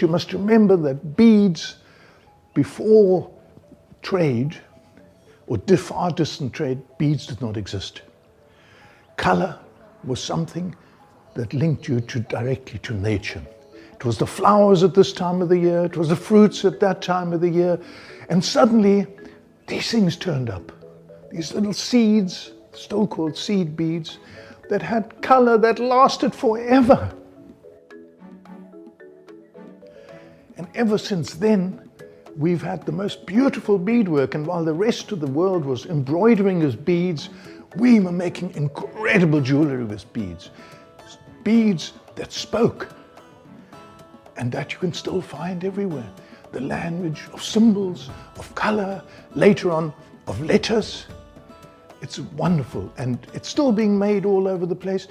You must remember that beads, before trade, or far distant trade, beads did not exist. Color was something that linked you directly to nature. It was the flowers at this time of the year, it was the fruits at that time of the year, and suddenly these things turned up. These little seeds, still called seed beads, that had color that lasted forever. And ever since then, we've had the most beautiful beadwork, and while the rest of the world was embroidering with beads, we were making incredible jewelry with beads. Beads that spoke, and that you can still find everywhere. The language of symbols, of color, later on of letters. It's wonderful, and it's still being made all over the place.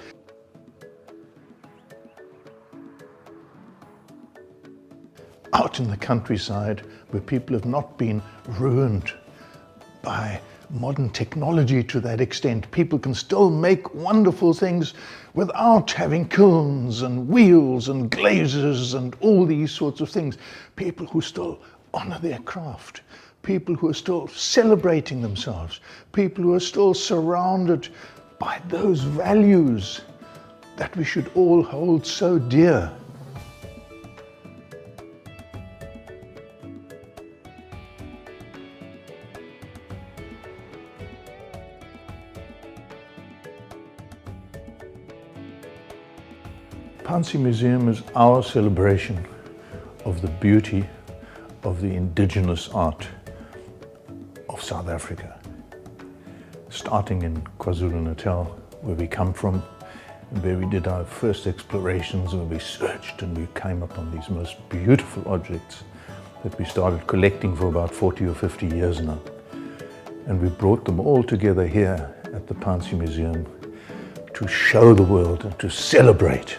Out in the countryside, where people have not been ruined by modern technology to that extent, people can still make wonderful things without having kilns and wheels and glazes and all these sorts of things. People who still honor their craft, people who are still celebrating themselves, people who are still surrounded by those values that we should all hold so dear. Phansi Museum is our celebration of the beauty of the indigenous art of South Africa. Starting in KwaZulu-Natal, where we come from, and where we did our first explorations, where we searched and we came upon these most beautiful objects that we started collecting for about 40 or 50 years now. And we brought them all together here at the Phansi Museum to show the world and to celebrate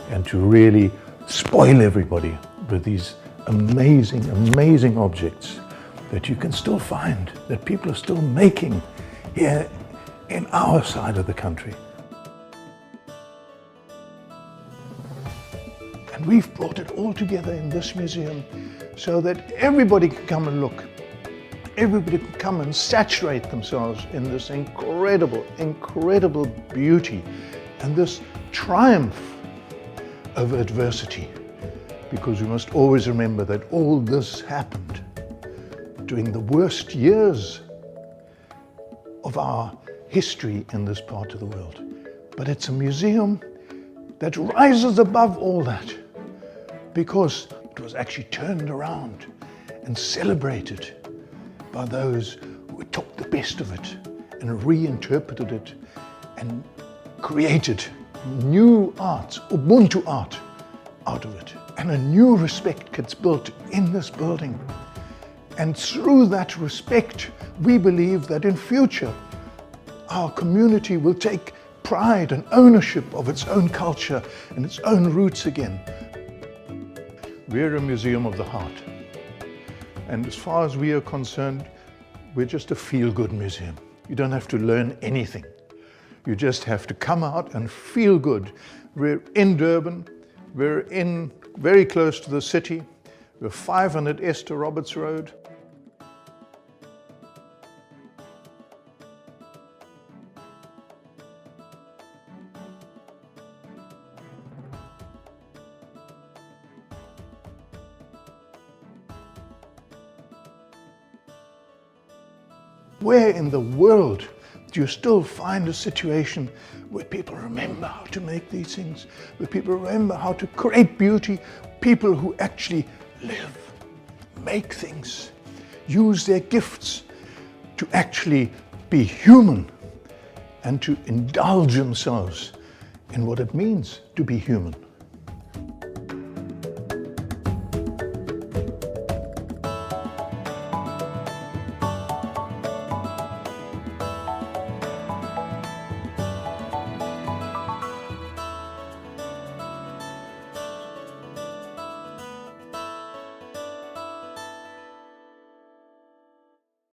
and to really spoil everybody with these amazing, amazing objects that you can still find, that people are still making here in our side of the country. And we've brought it all together in this museum so that everybody can come and look. Everybody can come and saturate themselves in this incredible, incredible beauty and this triumph over adversity, because we must always remember that all this happened during the worst years of our history in this part of the world. But it's a museum that rises above all that, because it was actually turned around and celebrated by those who took the best of it and reinterpreted it and created new art, Ubuntu art, out of it. And a new respect gets built in this building. And through that respect, we believe that in future, our community will take pride and ownership of its own culture and its own roots again. We're a museum of the heart. And as far as we are concerned, we're just a feel-good museum. You don't have to learn anything. You just have to come out and feel good. We're in Durban, we're in very close to the city, we're 500 Esther Roberts Road. Where in the world do you still find a situation where people remember how to make these things, where people remember how to create beauty, people who actually live, make things, use their gifts to actually be human and to indulge themselves in what it means to be human?